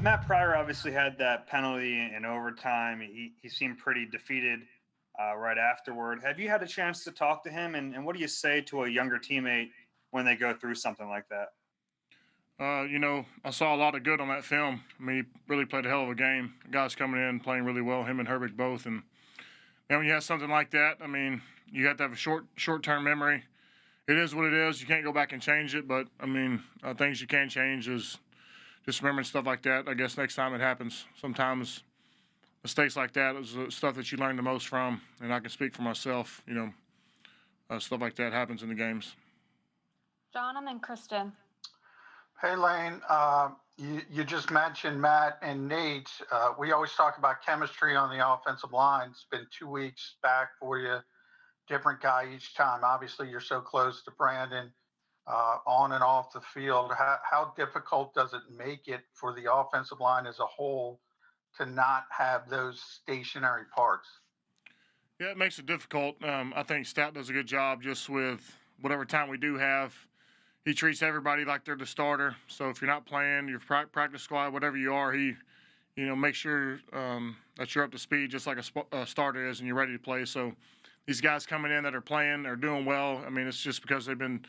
Matt Pryor obviously had that penalty in overtime. He seemed pretty defeated right afterward. Have you had a chance to talk to him? And what do you say to a younger teammate when they go through something like that? I saw a lot of good on that film. I mean, he really played a hell of a game. The guy's coming in playing really well, him and Herbig both. And when you have something like that, I mean, you have to have a short-term memory. It is what it is. You can't go back and change it. But, I mean, things you can change is just remembering stuff like that. I guess next time it happens, sometimes mistakes like that is the stuff that you learn the most from. And I can speak for myself, stuff like that happens in the games. John and then Kristen. Hey, Lane. You just mentioned Matt and Nate. We always talk about chemistry on the offensive line. It's been 2 weeks back for you. Different guy each time. Obviously, you're so close to Brandon on and off the field. How difficult does it make it for the offensive line as a whole to not have those stationary parts? Yeah, it makes it difficult. I think Stout does a good job just with whatever time we do have. He treats everybody like they're the starter. So if you're not playing, your practice squad, whatever you are, he, makes sure that you're up to speed just like a starter is and you're ready to play. So these guys coming in that are playing are doing well. I mean, it's just because they've been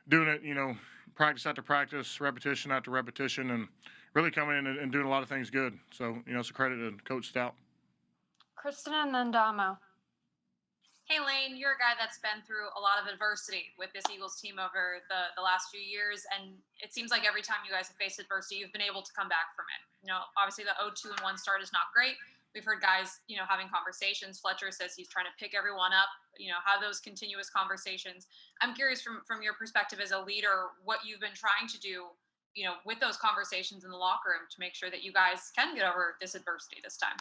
doing it, practice after practice, repetition after repetition, and really coming in and doing a lot of things good. So, it's a credit to Coach Stout. Kristen and then Damo. Hey, Lane, you're a guy that's been through a lot of adversity with this Eagles team over the last few years, and it seems like every time you guys have faced adversity, you've been able to come back from it. Obviously the 0-2-1 start is not great. We've heard guys, having conversations. Fletcher says he's trying to pick everyone up, have those continuous conversations. I'm curious from your perspective as a leader, what you've been trying to do, with those conversations in the locker room to make sure that you guys can get over this adversity this time.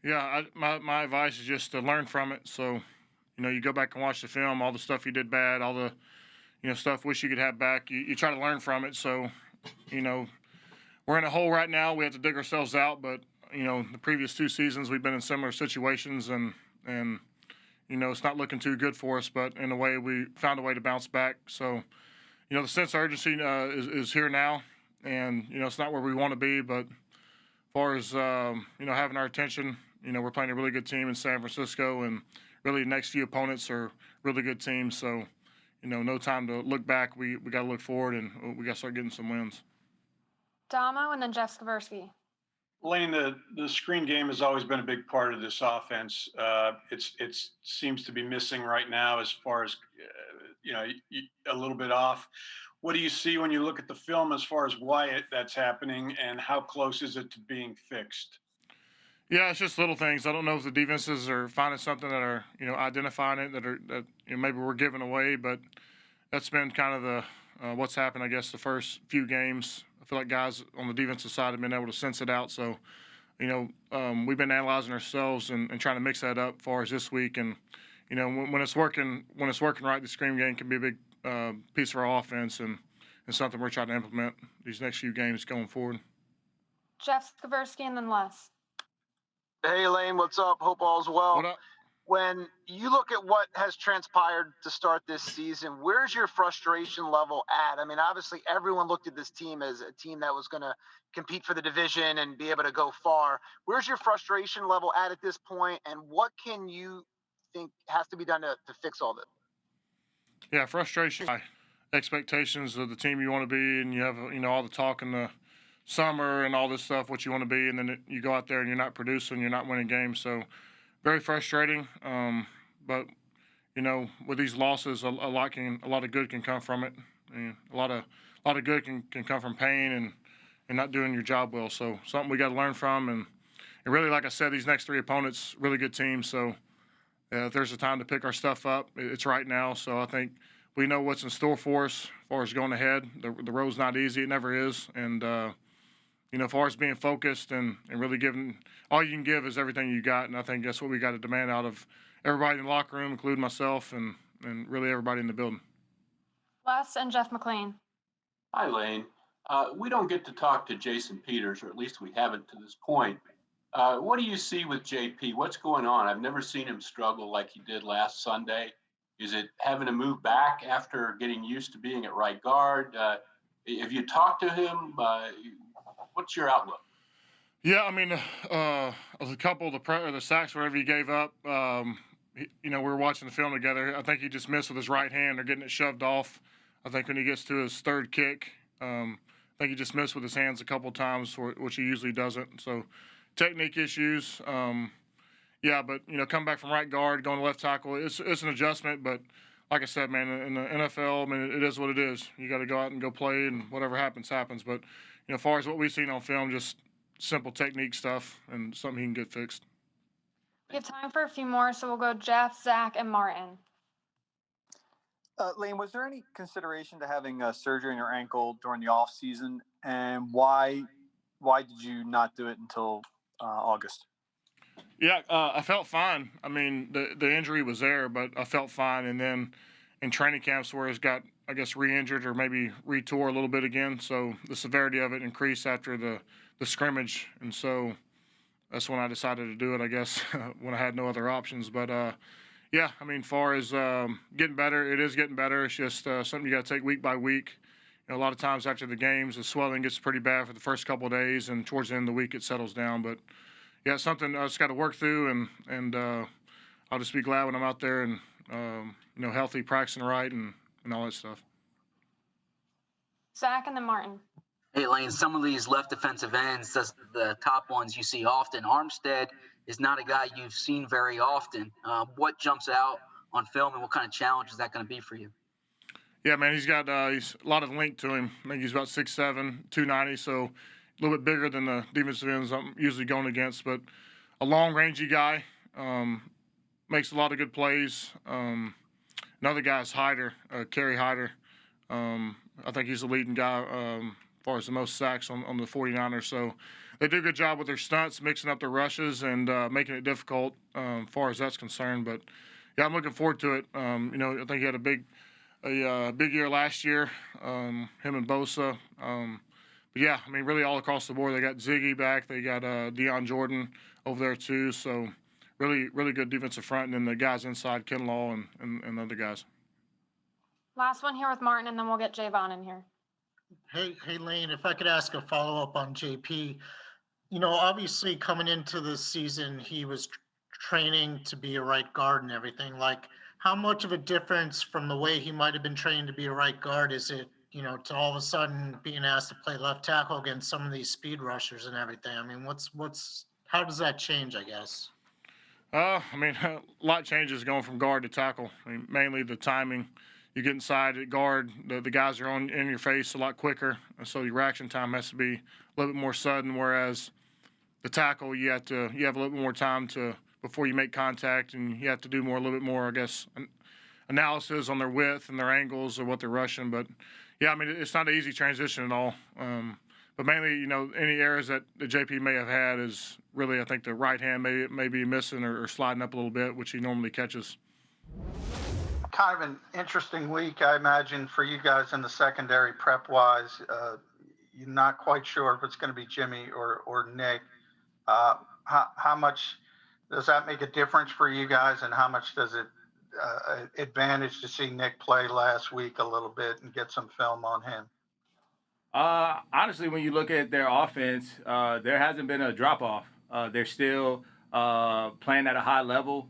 Yeah, my advice is just to learn from it. So, you go back and watch the film, all the stuff you did bad, all the, stuff wish you could have back. You try to learn from it. So, we're in a hole right now. We have to dig ourselves out. But, the previous 2 seasons we've been in similar situations and it's not looking too good for us. But in a way, we found a way to bounce back. So, the sense of urgency is here now. And, it's not where we want to be. But as far as, having our attention, we're playing a really good team in San Francisco, and really the next few opponents are really good teams. So, no time to look back. We got to look forward, and we got to start getting some wins. Damo and then Jeff Skversky. Lane, the screen game has always been a big part of this offense. It seems to be missing right now as far as, a little bit off. What do you see when you look at the film as far as why that's happening, and how close is it to being fixed? Yeah, it's just little things. I don't know if the defenses are finding something that are, identifying it that maybe we're giving away, but that's been kind of the what's happened, I guess, the first few games. I feel like guys on the defensive side have been able to sense it out. So, we've been analyzing ourselves and trying to mix that up as far as this week. And, when it's working right, the screen game can be a big piece of our offense and something we're trying to implement these next few games going forward. Jeff Skversky and then Les. Hey, Lane, what's up? Hope all's well. What up? When you look at what has transpired to start this season, where's your frustration level at? I mean, obviously, everyone looked at this team as a team that was going to compete for the division and be able to go far. Where's your frustration level at this point, and what can you think has to be done to fix all this? Yeah, frustration, expectations of the team you want to be, and you have, all the talk in the summer and all this stuff, what you want to be, and then you go out there and you're not producing, you're not winning games. So very frustrating. But with these losses, a lot of good can come from it. And a lot of good can come from pain and not doing your job well. So something we got to learn from. And really, like I said, these next 3 opponents, really good teams. So if there's a time to pick our stuff up, it's right now. So I think we know what's in store for us as far as going ahead. The road's not easy. It never is. And, as far as being focused and really giving – all you can give is everything you got, and I think that's what we got to demand out of everybody in the locker room, including myself and really everybody in the building. Les and Jeff McLean. Hi, Lane. We don't get to talk to Jason Peters, or at least we haven't to this point. What do you see with JP? What's going on? I've never seen him struggle like he did last Sunday. Is it having to move back after getting used to being at right guard? If you talk to him, What's your outlook? Yeah, I mean, a couple of the sacks, wherever he gave up, we were watching the film together. I think he just missed with his right hand or getting it shoved off. I think when he gets to his third kick, I think he just missed with his hands a couple of times, which he usually doesn't. So technique issues. But, come back from right guard, going to left tackle, it's an adjustment. But like I said, man, in the NFL, I mean, it is what it is. You got to go out and go play, and whatever happens, happens. But, as far as what we've seen on film, just simple technique stuff and something he can get fixed. We have time for a few more, so we'll go Jeff, Zach, and Martin. Lane, was there any consideration to having surgery on your ankle during the off season, and why did you not do it until August? Yeah, I felt fine. I mean, the injury was there, but I felt fine. And then in training camps where it's got, I guess, re-injured or maybe re-tore a little bit again, so the severity of it increased after the scrimmage, and so that's when I decided to do it, I guess, when I had no other options. But, I mean, far as getting better, it is getting better. It's just something you got to take week by week. A lot of times after the games, the swelling gets pretty bad for the first couple of days, and towards the end of the week it settles down. But, yeah, it's something I just got to work through, and I'll just be glad when I'm out there and, healthy, practicing right, and all that stuff. Zach and then Martin. Hey, Lane, some of these left defensive ends, the top ones you see often. Armstead is not a guy you've seen very often. What jumps out on film, and what kind of challenge is that going to be for you? Yeah, man, he's got he's a lot of length to him. I think he's about 6'7", 290, so a little bit bigger than the defensive ends I'm usually going against. But a long, rangy guy, makes a lot of good plays. Another guy is Hyder, Kerry Hyder. I think he's the leading guy as far as the most sacks on the 49ers. So they do a good job with their stunts, mixing up their rushes and making it difficult as far as that's concerned. But, yeah, I'm looking forward to it. I think he had a big year last year, him and Bosa. But, yeah, I mean, really all across the board. They got Ziggy back. They got Deion Jordan over there too. So really, really good defensive front. And then the guys inside, Kinlaw and other guys. Last one here with Martin, and then we'll get Javon in here. Hey, Lane, if I could ask a follow-up on JP. Obviously coming into this season, he was training to be a right guard and everything. Like, how much of a difference from the way he might have been trained to be a right guard is it, to all of a sudden being asked to play left tackle against some of these speed rushers and everything? I mean, how does that change, I guess? I mean, a lot changes going from guard to tackle. I mean, mainly the timing. You get inside at guard, the guys are in your face a lot quicker, and so your reaction time has to be a little bit more sudden. Whereas the tackle, you have a little bit more time before you make contact, and you have to do a little bit more, I guess, analysis on their width and their angles or what they're rushing. But yeah, I mean, it's not an easy transition at all. But mainly, any errors that the JP may have had is really, I think, the right hand may be missing or sliding up a little bit, which he normally catches. Kind of an interesting week, I imagine, for you guys in the secondary prep-wise. You're not quite sure if it's going to be Jimmy or Nick. How much does that make a difference for you guys, and how much does it advantage to see Nick play last week a little bit and get some film on him? Honestly, when you look at their offense, there hasn't been a drop-off. They're still playing at a high level.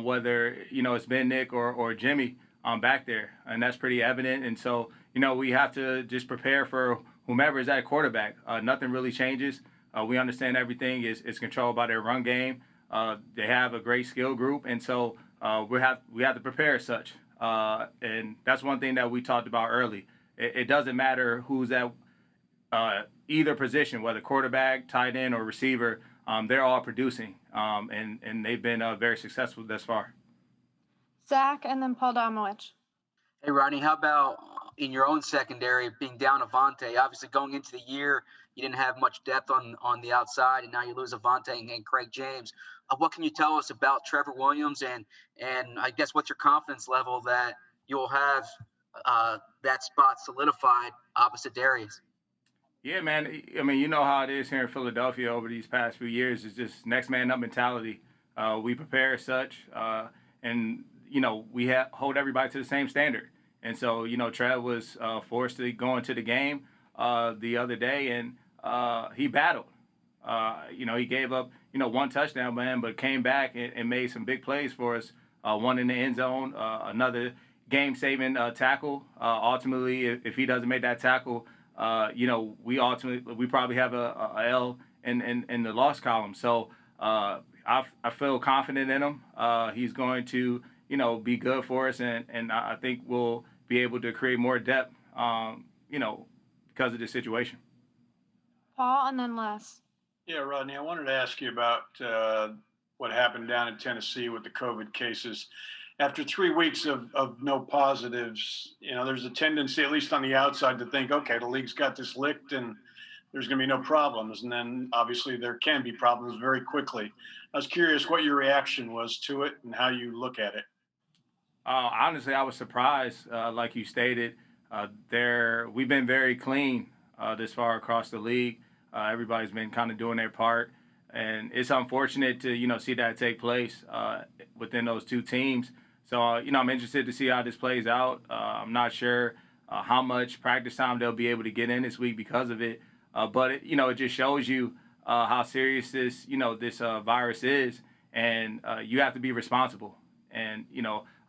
Whether, it's been Nick or Jimmy back there, and that's pretty evident. And so, we have to just prepare for whomever is at quarterback. Nothing really changes. We understand everything is controlled by their run game. They have a great skill group, and so we have to prepare as such. And that's one thing that we talked about early. It doesn't matter who's at either position, whether quarterback, tight end, or receiver. They're all producing, and they've been very successful thus far. Zach and then Paul Domowitch. Hey, Rodney, how about in your own secondary being down Avonte? Obviously, going into the year, you didn't have much depth on the outside, and now you lose Avonte and Craig James. What can you tell us about Trevor Williams, and I guess what's your confidence level that you'll have that spot solidified opposite Darius? Yeah, man. I mean, you know how it is here in Philadelphia over these past few years. It's just next man up mentality. We prepare as such, and, we hold everybody to the same standard. And so, Trev was forced to go into the game the other day, and he battled. He gave up, one touchdown, man, but came back and made some big plays for us. One in the end zone, another game-saving tackle. Ultimately, if he doesn't make that tackle, we probably have a L in the loss column. So I feel confident in him. He's going to, be good for us, and I think we'll be able to create more depth, because of this situation. Paul, and then Les. Yeah, Rodney, I wanted to ask you about what happened down in Tennessee with the COVID cases. After 3 weeks of no positives, there's a tendency, at least on the outside, to think, okay, the league's got this licked and there's going to be no problems. And then obviously there can be problems very quickly. I was curious what your reaction was to it and how you look at it. Honestly, I was surprised, like you stated. We've been very clean this far across the league. Everybody's been kind of doing their part. And it's unfortunate to, see that take place within those two teams. So, I'm interested to see how this plays out. I'm not sure how much practice time they'll be able to get in this week because of it. But, it just shows you how serious this virus is. And you have to be responsible. And,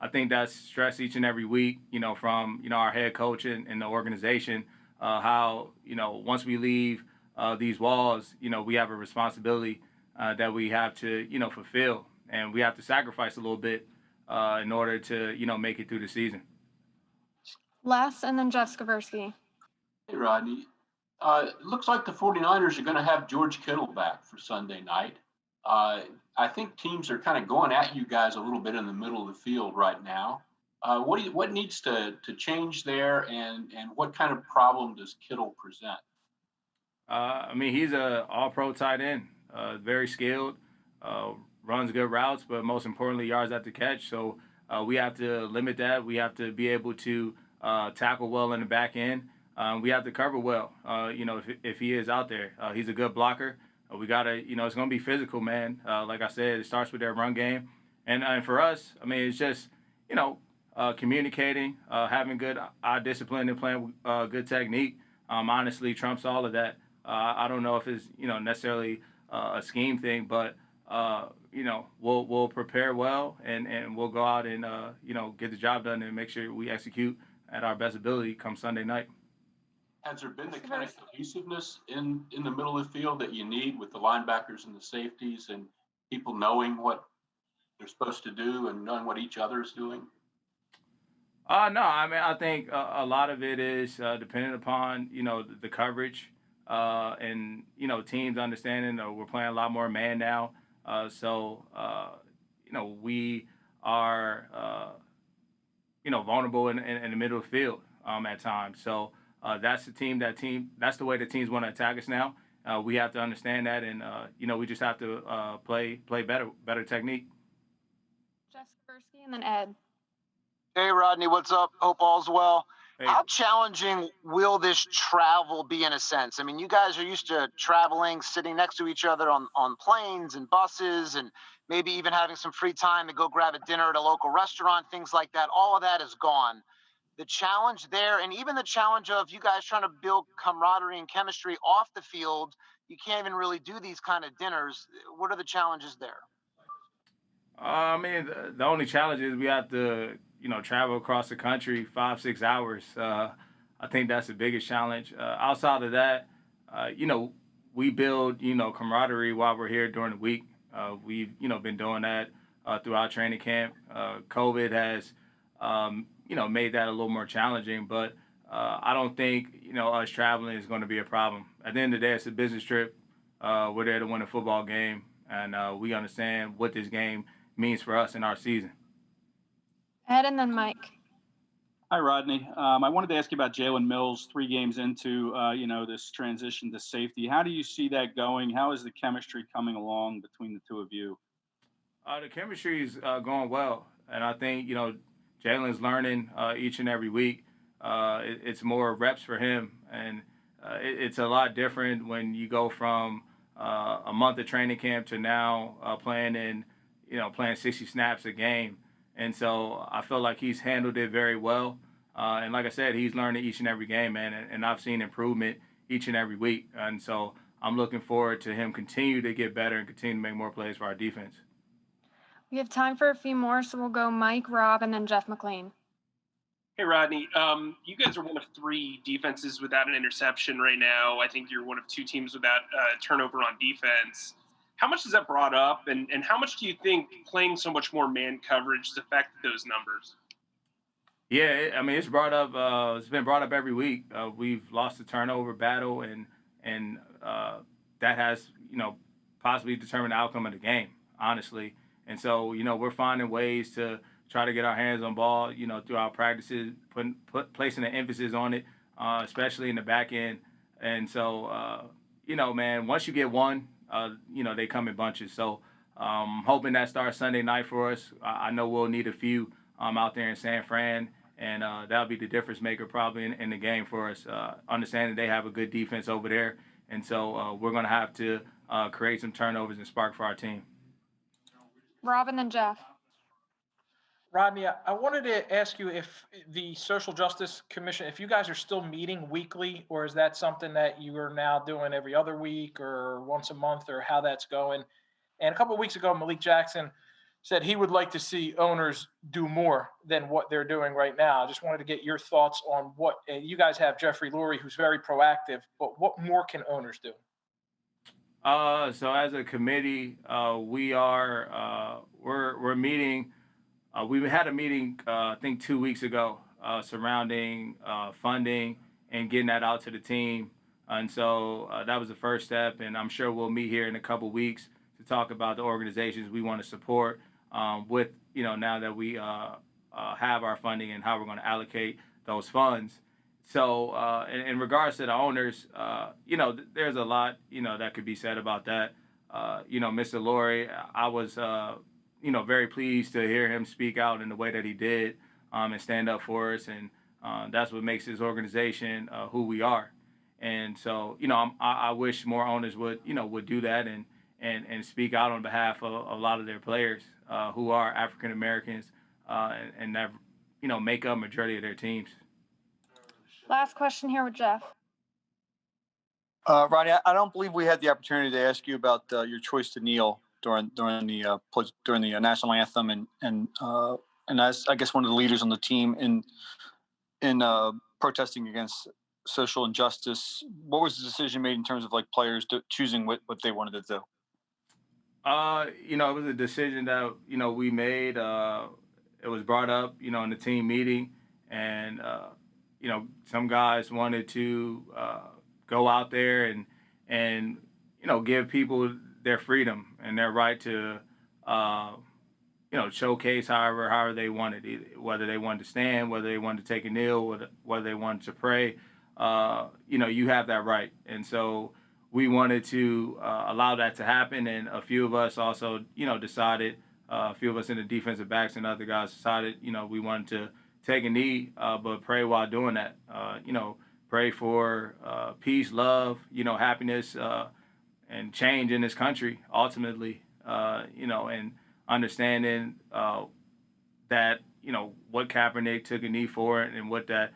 I think that's stressed each and every week, from, our head coach and the organization, how, once we leave these walls, we have a responsibility that we have to, fulfill. And we have to sacrifice a little bit in order to, make it through the season. Les, and then Jeff Skaversky. Hey, Rodney. It looks like the 49ers are going to have George Kittle back for Sunday night. I think teams are kind of going at you guys a little bit in the middle of the field right now. What needs to change there, and what kind of problem does Kittle present? He's a all-pro tight end, very skilled, runs good routes, but most importantly, yards after catch. So we have to limit that. We have to be able to tackle well in the back end. We have to cover well, if he is out there. He's a good blocker. We got to, it's going to be physical, man. Like I said, it starts with their run game. And for us, it's just, communicating, having good eye discipline and playing good technique, honestly trumps all of that. I don't know if it's, necessarily a scheme thing, but, we'll prepare well and we'll go out and, get the job done and make sure we execute at our best ability come Sunday night. Has there been the kind of cohesiveness in the middle of the field that you need with the linebackers and the safeties and people knowing what they're supposed to do and knowing what each other is doing? No, I think a lot of it is dependent upon, the coverage and, teams understanding we're playing a lot more man now. So, we are, vulnerable in the middle of the field at times. So that's the way the teams want to attack us now. We have to understand that, and, we just have to play better technique. Jeff Skaversky, and then Ed. Hey, Rodney, what's up? Hope all's well. Hey. How challenging will this travel be in a sense? You guys are used to traveling, sitting next to each other on planes and buses, and maybe even having some free time to go grab a dinner at a local restaurant, things like that. All of that is gone. The challenge there, and even the challenge of you guys trying to build camaraderie and chemistry off the field, you can't even really do these kind of dinners. What are the challenges there? The only challenge is we have to, travel across the country 5-6 hours. I think that's the biggest challenge. Outside of that, we build, camaraderie while we're here during the week. We've, been doing that throughout training camp. COVID has, made that a little more challenging, but I don't think, us traveling is going to be a problem. At the end of the day, it's a business trip. We're there to win a football game, and we understand what this game means for us in our season. Ed, and then Mike. Hi, Rodney. I wanted to ask you about Jalen Mills 3 games into, this transition to safety. How do you see that going? How is the chemistry coming along between the two of you? The chemistry is going well, and I think, Jalen's learning each and every week. It's more reps for him, and it's a lot different when you go from a month of training camp to now playing 60 snaps a game. And so I feel like he's handled it very well. And like I said, he's learning each and every game, man. And I've seen improvement each and every week. And so I'm looking forward to him continue to get better and continue to make more plays for our defense. We have time for a few more, so we'll go Mike, Rob, and then Jeff McLean. Hey, Rodney. You guys are one of 3 defenses without an interception right now. I think you're one of 2 teams without turnover on defense. How much has that brought up, and how much do you think playing so much more man coverage has affected those numbers? Yeah, I mean, it's brought up. It's been brought up every week. We've lost the turnover battle, and that has possibly determined the outcome of the game, honestly. And so we're finding ways to try to get our hands on ball, through our practices, placing an emphasis on it, especially in the back end. And so, man, once you get one, they come in bunches. So hoping that starts Sunday night for us. I know we'll need a few out there in San Fran, and that'll be the difference maker probably in the game for us, understanding they have a good defense over there. And so we're going to have to create some turnovers and spark for our team. Rob and then Jeff. Rodney, I wanted to ask you if the Social Justice Commission, if you guys are still meeting weekly, or is that something that you are now doing every other week or once a month, or how that's going? And a couple of weeks ago, Malik Jackson said he would like to see owners do more than what they're doing right now. I just wanted to get your thoughts on what you guys have. Jeffrey Lurie, who's very proactive, but what more can owners do? So as a committee, we're meeting. We had a meeting, I think 2 weeks ago, surrounding funding and getting that out to the team. And so that was the first step. And I'm sure we'll meet here in a couple weeks to talk about the organizations we want to support with, now that we have our funding and how we're going to allocate those funds. So in regards to the owners, there's a lot, that could be said about that. Mr. Lurie, I was very pleased to hear him speak out in the way that he did and stand up for us. And that's what makes his organization who we are. And so, I wish more owners would do that and speak out on behalf of a lot of their players who are African Americans and that, make up a majority of their teams. Last question here with Jeff. Rodney, I don't believe we had the opportunity to ask you about your choice to kneel during the national anthem, and as I guess one of the leaders on the team in protesting against social injustice. What was the decision made in terms of players choosing what they wanted to do? It was a decision that we made. It was brought up in the team meeting, and some guys wanted to go out there and give people their freedom and their right to, showcase however they wanted, whether they wanted to stand, whether they wanted to take a kneel, whether they wanted to pray. You have that right. And so we wanted to allow that to happen. And a few of us also, decided, a few of us in the defensive backs and other guys decided, we wanted to take a knee, but pray while doing that. Pray for peace, love, happiness, and change in this country, ultimately, and understanding that, what Kaepernick took a knee for and what that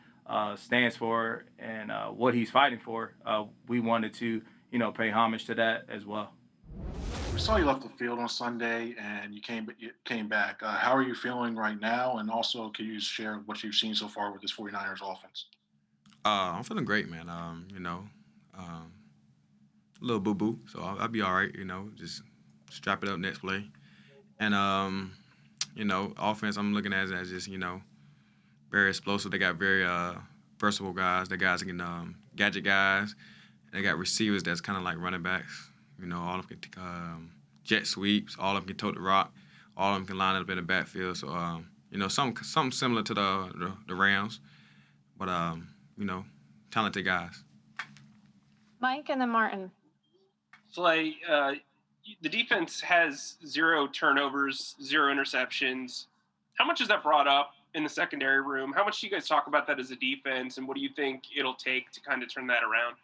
stands for and what he's fighting for. We wanted to, pay homage to that as well. We saw you left the field on Sunday and you came back. How are you feeling right now? And also, can you share what you've seen so far with this 49ers offense? I'm feeling great, man. A little boo-boo, so I'll be all right, just strap it up next play. And, offense I'm looking at as just, very explosive. They got very versatile guys. They guys can gadget guys. They got receivers that's kind of like running backs. All of them can jet sweeps. All of them can tote the rock. All of them can line up in the backfield. So, something similar to the Rams, but, talented guys. Mike and then Martin. Slay, the defense has 0 turnovers, 0 interceptions. How much is that brought up in the secondary room? How much do you guys talk about that as a defense, and what do you think it'll take to kind of turn that around?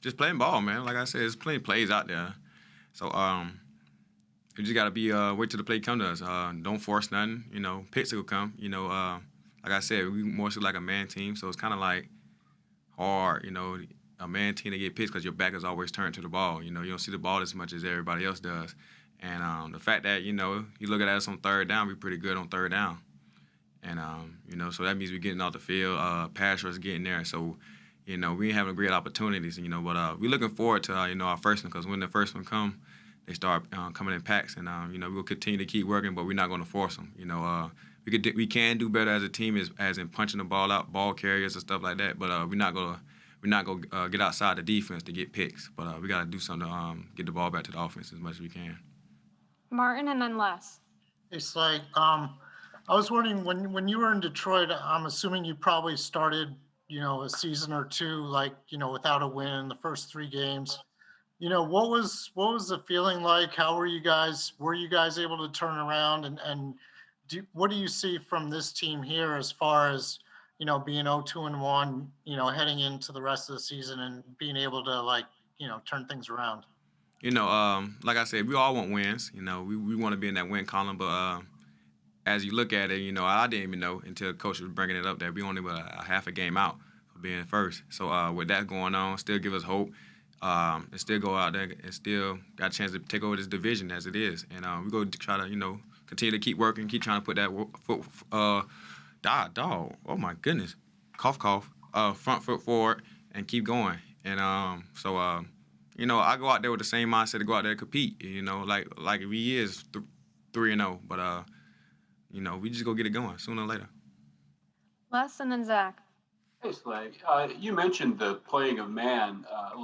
Just playing ball, man. Like I said, there's plenty of plays out there. So you just got to be wait till the play come to us. Don't force nothing. Picks will come. Like I said, we more so like a man team, so it's kind of like hard, a man team to get picks because your back is always turned to the ball. You don't see the ball as much as everybody else does. And the fact that, you look at us on third down, we're pretty good on third down. And, so that means we're getting off the field, pass rush getting there. So, we having great opportunities, but we're looking forward to, our first one because when the first one come, they start coming in packs. And, we'll continue to keep working, but we're not going to force them. We can do better as a team as in punching the ball out, ball carriers and stuff like that, but we're not going to get outside the defense to get picks. But we got to do something to get the ball back to the offense as much as we can. Martin and then Les. It's like, I was wondering when you were in Detroit, I'm assuming you probably started, a season or two, without a win in the first 3 games. What was the feeling like? How were you guys able to turn around and what do you see from this team here as far as, being 0-2-1, heading into the rest of the season and being able to turn things around? Like I said, we all want wins. We want to be in that win column, but as you look at it, I didn't even know until Coach was bringing it up that we only were a half a game out for being first. So with that going on, still give us hope and still go out there and still got a chance to take over this division as it is. And we go try to, continue to keep working, keep trying to put that foot, dog, oh my goodness, cough, front foot forward and keep going. And I go out there with the same mindset to go out there and compete, like if he is 3-0, but, we just go get it going sooner or later. Les and then Zach. Hey, Slay, you mentioned the playing of man a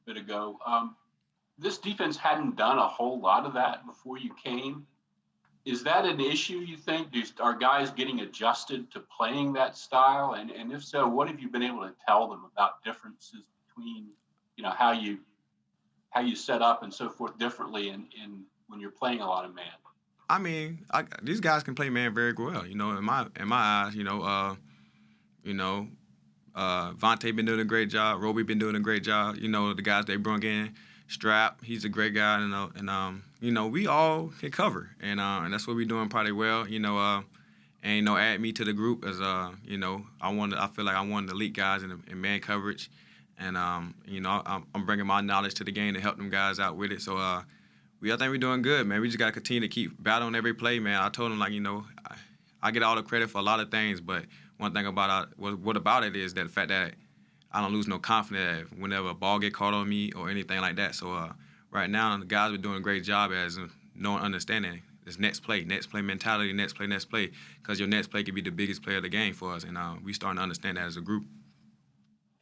bit ago. This defense hadn't done a whole lot of that before you came. Is that an issue, you think? Are guys getting adjusted to playing that style? And if so, what have you been able to tell them about differences between, how you set up and so forth differently in when you're playing a lot of man? I mean, these guys can play man very well. In my eyes, Vontae been doing a great job. Roby been doing a great job. The guys they brought in. Strap, he's a great guy, and we all can cover, and that's what we're doing probably well, and add me to the group as I feel like I'm one of the elite guys in man coverage, and I'm bringing my knowledge to the game to help them guys out with it. So I think we're doing good, man. We just gotta continue to keep battling every play, man. I told them I get all the credit for a lot of things, but one thing about it is that the fact that I don't lose no confidence whenever a ball get caught on me or anything like that. So right now, the guys are doing a great job as understanding this next play mentality, next play, because your next play could be the biggest play of the game for us, and we starting to understand that as a group.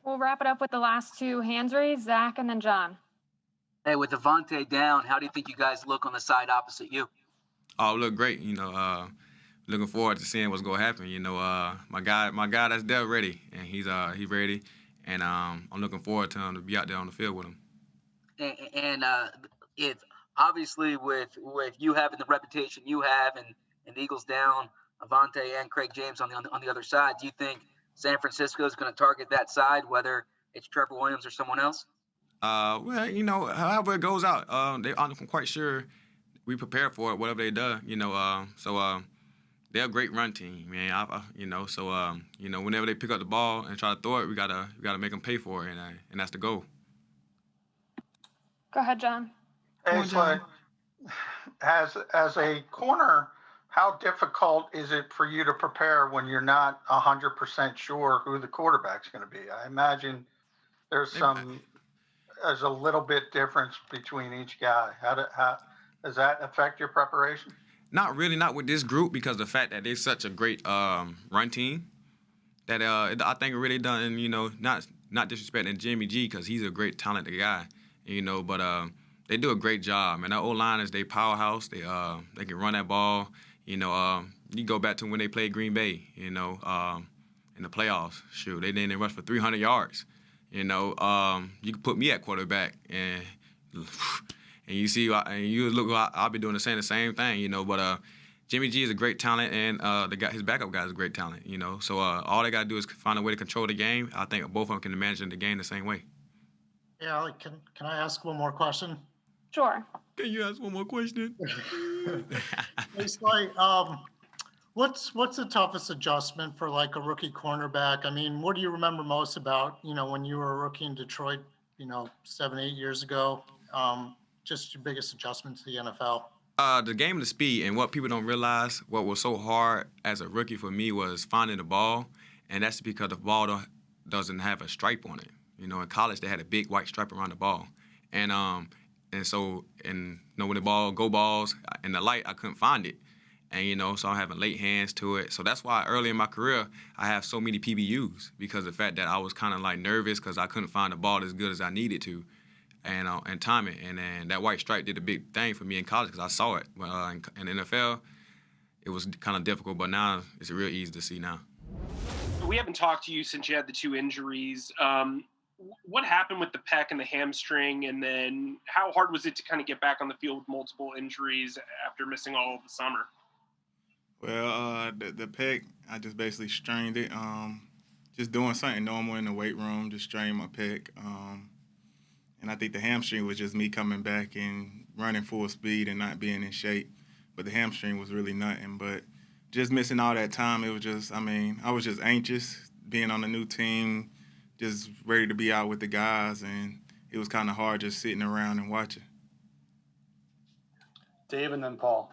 We'll wrap it up with the last 2 hands raised, Zach and then John. Hey, with Devontae down, how do you think you guys look on the side opposite you? Oh, look great. Looking forward to seeing what's gonna happen. My guy that's there ready, and he's ready. And I'm looking forward to him to be out there on the field with him. And if obviously with you having the reputation you have and the Eagles down, Avante and Craig James on the other side, do you think San Francisco is going to target that side, whether it's Trevor Williams or someone else? Well, however it goes out, I'm quite sure we prepared for it, whatever they do. So they're a great run team, man. Whenever they pick up the ball and try to throw it, we gotta make them pay for it, and that's the goal. Go ahead, John. Hey, Slay, as a corner, how difficult is it for you to prepare when you're not 100% sure who the quarterback's going to be? I imagine there's a little bit difference between each guy. How does that affect your preparation? Not really, not with this group, because the fact that they're such a great run team that I think it really done. Not disrespecting Jimmy G, because he's a great talented guy, but they do a great job. And our O-line is they powerhouse. They can run that ball. You go back to when they played Green Bay, in the playoffs. Shoot, they didn't rush for 300 yards. You can put me at quarterback and you see, and you look, I'll be doing the same thing, But Jimmy G is a great talent, and his backup guy is a great talent, So all they got to do is find a way to control the game. I think both of them can manage the game the same way. Yeah, can I ask one more question? Sure. Can you ask one more question? It's like, What's the toughest adjustment for like a rookie cornerback? I mean, what do you remember most about, when you were a rookie in Detroit, 7, 8 years ago? Just your biggest adjustment to the NFL? The game of the speed, and what people don't realize, what was so hard as a rookie for me was finding the ball, and that's because the ball doesn't have a stripe on it. In college they had a big white stripe around the ball, and so when the ball go balls in the light, I couldn't find it, and so I'm having late hands to it. So that's why early in my career I have so many PBUs, because of the fact that I was kind of like nervous because I couldn't find the ball as good as I needed to. And time it. And then that white stripe did a big thing for me in college because I saw it. But in the NFL, it was kind of difficult, but now it's real easy to see now. We haven't talked to you since you had the 2 injuries. What happened with the pec and the hamstring, and then how hard was it to kind of get back on the field with multiple injuries after missing all of the summer? Well, the pec, I just basically strained it. Just doing something normal in the weight room, just strained my pec. And I think the hamstring was just me coming back and running full speed and not being in shape. But the hamstring was really nothing. But just missing all that time, it was just, I was just anxious being on a new team, just ready to be out with the guys. And it was kind of hard just sitting around and watching. Dave and then Paul.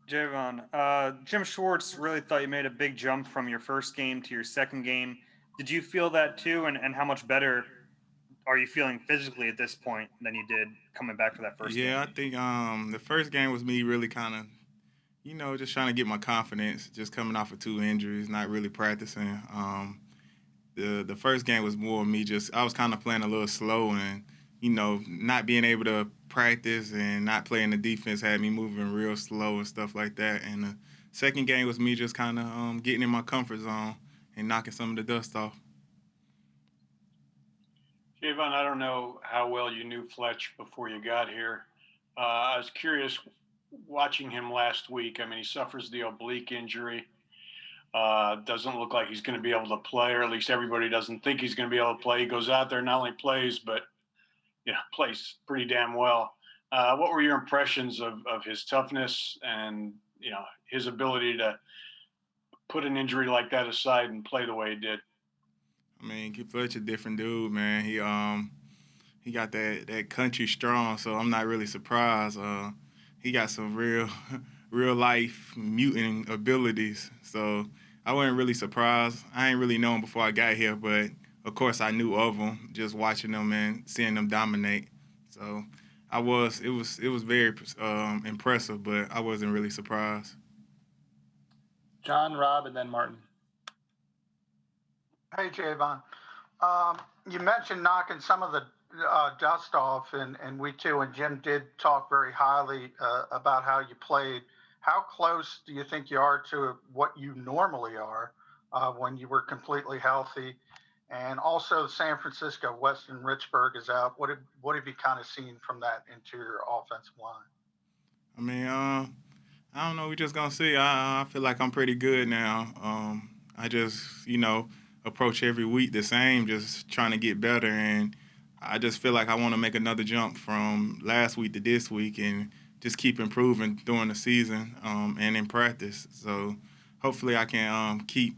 Javon, Jim Schwartz really thought you made a big jump from your first game to your second game. Did you feel that too? And how much better are you feeling physically at this point than you did coming back for that first game? Yeah, I think the first game was me really kind of, just trying to get my confidence, just coming off of 2 injuries, not really practicing. The first game was more me I was kind of playing a little slow and, not being able to practice and not playing the defense had me moving real slow and stuff like that. And the second game was me just kind of getting in my comfort zone and knocking some of the dust off. Javon, I don't know how well you knew Fletch before you got here. I was curious watching him last week. He suffers the oblique injury. Doesn't look like he's going to be able to play, or at least everybody doesn't think he's going to be able to play. He goes out there, not only plays, but plays pretty damn well. What were your impressions of his toughness and his ability to put an injury like that aside and play the way he did? Fletch a different dude, man. He got that country strong, so I'm not really surprised. He got some real life mutant abilities, so I wasn't really surprised. I ain't really known before I got here, but of course I knew of him just watching them and seeing them dominate. So it was very impressive, but I wasn't really surprised. John, Rob, and then Martin. Hey, Javon. You mentioned knocking some of the dust off in week 2, and Jim did talk very highly about how you played. How close do you think you are to what you normally are when you were completely healthy? And also San Francisco, Weston Richburg is out. What have you kind of seen from that interior offensive line? I don't know. We're just going to see. I feel like I'm pretty good now. I just, approach every week the same, just trying to get better. And I just feel like I want to make another jump from last week to this week and just keep improving during the season and in practice. So hopefully I can keep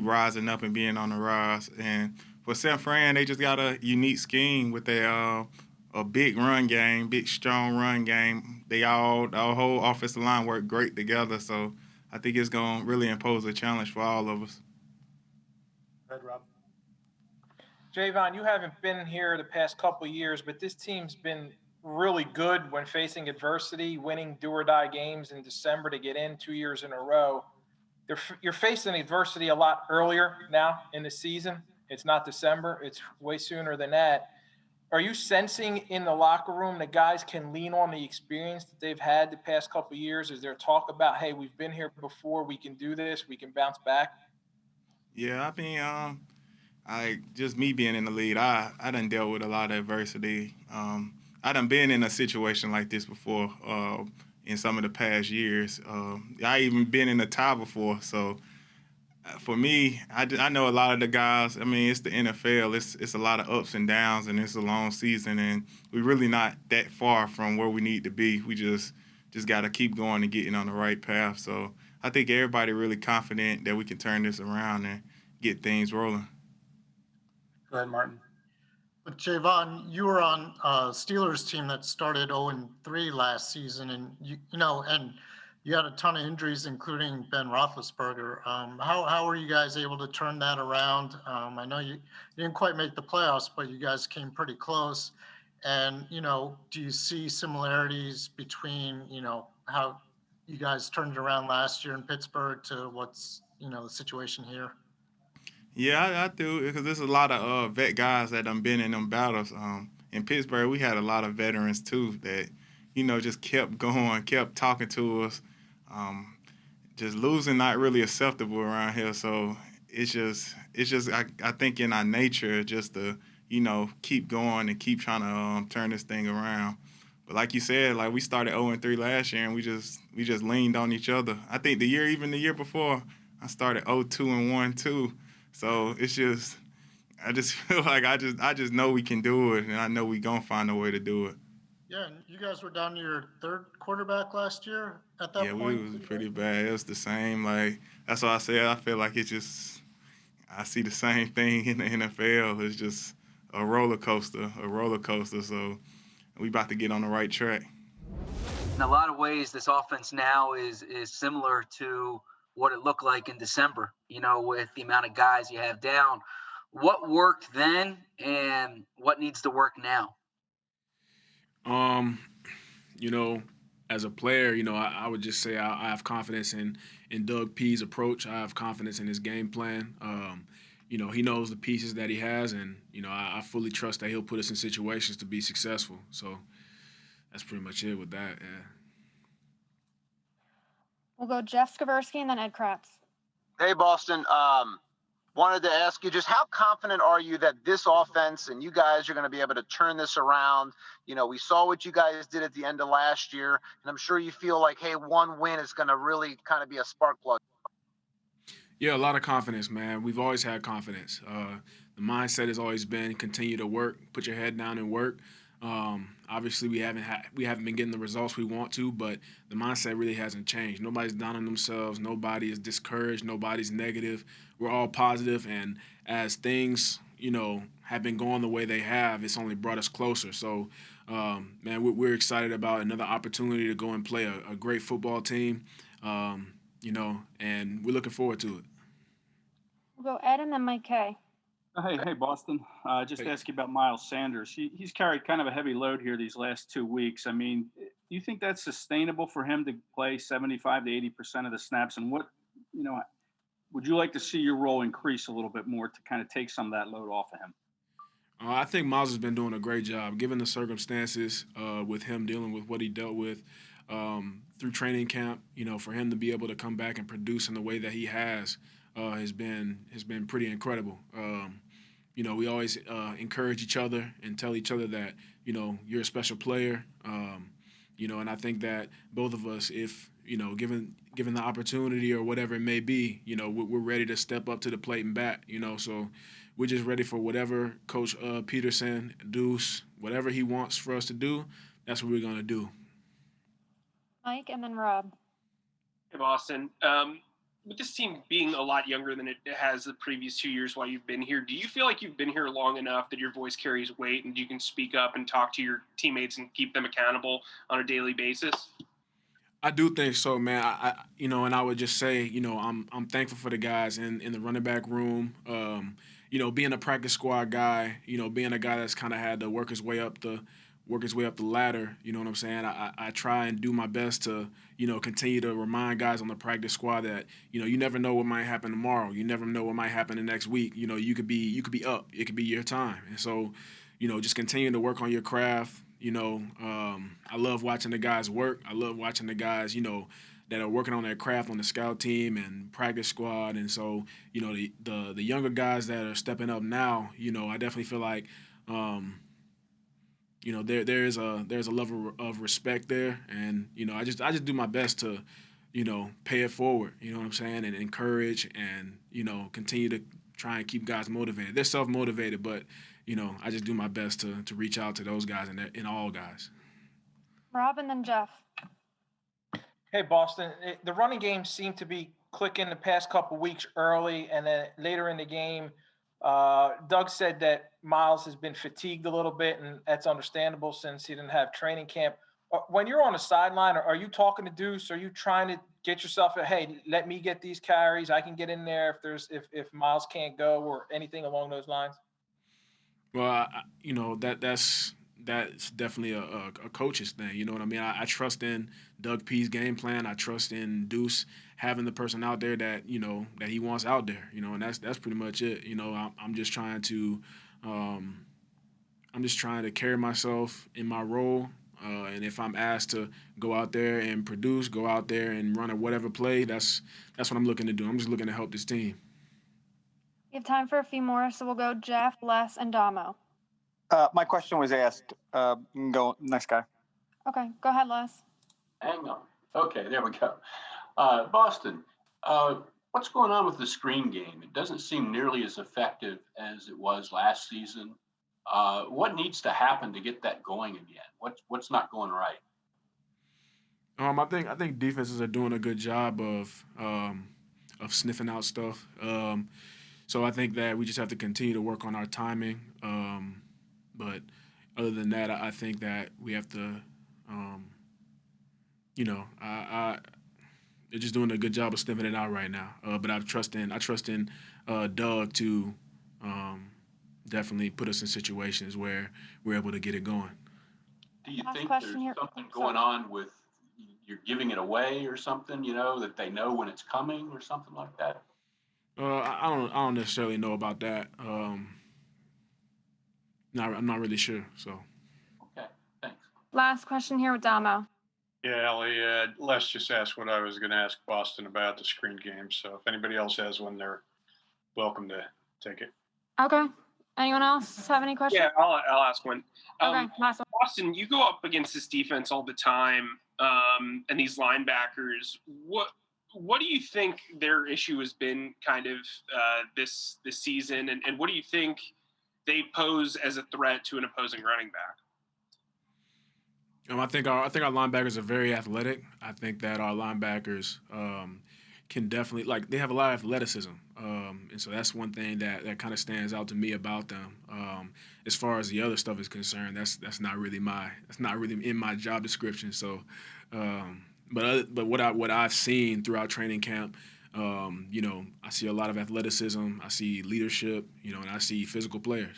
rising up and being on the rise. And for San Fran, they just got a unique scheme with a big run game, big strong run game. Our whole offensive line work great together. So I think it's going to really impose a challenge for all of us. Rob. Javon, you haven't been here the past couple of years, but this team's been really good when facing adversity, winning do-or-die games in December to get in 2 years in a row. You're facing adversity a lot earlier now in the season. It's not December. It's way sooner than that. Are you sensing in the locker room that guys can lean on the experience that they've had the past couple of years? Is there talk about, hey, we've been here before, we can do this, we can bounce back? Yeah, just me being in the lead, I done dealt with a lot of adversity. I done been in a situation like this before in some of the past years. I even been in a tie before. So for me, I know a lot of the guys. It's the NFL. It's a lot of ups and downs, and it's a long season, and we're really not that far from where we need to be. We just got to keep going and getting on the right path. So I think everybody really confident that we can turn this around and get things rolling. Go ahead, Martin. But Javon, you were on a Steelers team that started 0-3 last season, and and you had a ton of injuries, including Ben Roethlisberger. How were you guys able to turn that around? I know you didn't quite make the playoffs, but you guys came pretty close. And do you see similarities between how you guys turned it around last year in Pittsburgh to what's the situation here? Yeah, I do, because there's a lot of vet guys that done been in them battles. In Pittsburgh, we had a lot of veterans too that, just kept going, kept talking to us. Just losing not really acceptable around here. So it's just I think in our nature just to keep going and keep trying to turn this thing around. But like you said, like we started 0-3 last year, and we just leaned on each other. I think the year before, I started 0-2-1 too. So it's just, I just feel like I just know we can do it, and I know we gonna find a way to do it. Yeah, and you guys were down to your third quarterback last year at that point? Yeah, we was pretty bad. It was the same. Like, that's why I said I feel like I see the same thing in the NFL. It's just a roller coaster. So we about to get on the right track. In a lot of ways, this offense now is similar to what it looked like in December, with the amount of guys you have down. What worked then and what needs to work now? As a player, I would just say I have confidence in Doug P's approach. I have confidence in his game plan. He knows the pieces that he has, and, I fully trust that he'll put us in situations to be successful. So that's pretty much it with that, yeah. We'll go Jeff Skversky and then Ed Kratz. Hey, Boston. Wanted to ask you, just how confident are you that this offense and you guys are going to be able to turn this around? We saw what you guys did at the end of last year, and I'm sure you feel like, hey, one win is going to really kind of be a spark plug. Yeah, a lot of confidence, man. We've always had confidence. The mindset has always been continue to work, put your head down and work. Obviously, we haven't been getting the results we want to, but the mindset really hasn't changed. Nobody's down on themselves. Nobody is discouraged. Nobody's negative. We're all positive, and as things, have been going the way they have, it's only brought us closer. So, man, we're excited about another opportunity to go and play a great football team, and we're looking forward to it. We'll go Ed and then Mike K. Hey, Boston. Just ask you about Miles Sanders. He's carried kind of a heavy load here these last 2 weeks. I mean, do you think that's sustainable for him to play 75 to 80% of the snaps? And what, would you like to see your role increase a little bit more to kind of take some of that load off of him? I think Miles has been doing a great job, given the circumstances with him dealing with what he dealt with through training camp. For him to be able to come back and produce in the way that he has been pretty incredible. We always encourage each other and tell each other that you're a special player. And I think that both of us, if given the opportunity or whatever it may be, we're ready to step up to the plate and bat. So we're just ready for whatever Coach Peterson, Deuce, whatever he wants for us to do. That's what we're gonna do. Mike and then Rob. Hey, Boston. With this team being a lot younger than it has the previous 2 years while you've been here, do you feel like you've been here long enough that your voice carries weight and you can speak up and talk to your teammates and keep them accountable on a daily basis? I do think so, man. And I would just say, I'm thankful for the guys in the running back room. Being a practice squad guy, being a guy that's kind of had to work his way up the ladder. You know what I'm saying? I try and do my best to, continue to remind guys on the practice squad that, you never know what might happen tomorrow. You never know what might happen the next week. You could be up. It could be your time. And so, just continue to work on your craft. I love watching the guys work. I love watching the guys, that are working on their craft on the scout team and practice squad. And so, the younger guys that are stepping up now, I definitely feel like, there's a level of respect there, and I just do my best to, pay it forward. You know what I'm saying, and encourage and continue to try and keep guys motivated. They're self-motivated, but I just do my best to reach out to those guys and all guys. Rob and then Jeff. Hey, Boston. The running game seemed to be clicking the past couple weeks early, and then later in the game, Doug said that Miles has been fatigued a little bit, and that's understandable since he didn't have training camp. When you're on the sideline, are you talking to Deuce? Are you trying to get yourself hey, let me get these carries. I can get in there if Miles can't go or anything along those lines? Well, that's definitely a coach's thing. You know what I mean? I trust in Doug P's game plan. I trust in Deuce having the person out there that that he wants out there. And that's pretty much it. I'm just trying to carry myself in my role. And if I'm asked to go out there and produce, go out there and run a whatever play, that's what I'm looking to do. I'm just looking to help this team. We have time for a few more, so we'll go Jeff, Les, and Damo. My question was asked. You can go next guy. Okay, go ahead, Les. Hang on. Okay, there we go. Boston, what's going on with the screen game? It doesn't seem nearly as effective as it was last season. What needs to happen to get that going again? What's not going right? I think defenses are doing a good job of sniffing out stuff. So I think that we just have to continue to work on our timing. But other than that, I think that we have to, they're just doing a good job of sniffing it out right now. But I trust in Doug to definitely put us in situations where we're able to get it going. Do you think there's something going on with you're giving it away or something, that they know when it's coming or something like that? I don't necessarily know about that. I'm not really sure. So. Okay, thanks. Last question here with Damo. Yeah, Ellie, Les just asked what I was going to ask Boston about the screen game. So if anybody else has one, they're welcome to take it. Okay. Anyone else have any questions? Yeah, I'll ask one. Okay, last one. Boston, you go up against this defense all the time, and these linebackers. What do you think their issue has been kind of this season, and what do you think they pose as a threat to an opposing running back? I think our linebackers are very athletic. I think that our linebackers can definitely they have a lot of athleticism, and so that's one thing that kind of stands out to me about them. As far as the other stuff is concerned, that's not really in my job description. So, but what I've seen throughout training camp, I see a lot of athleticism. I see leadership, and I see physical players.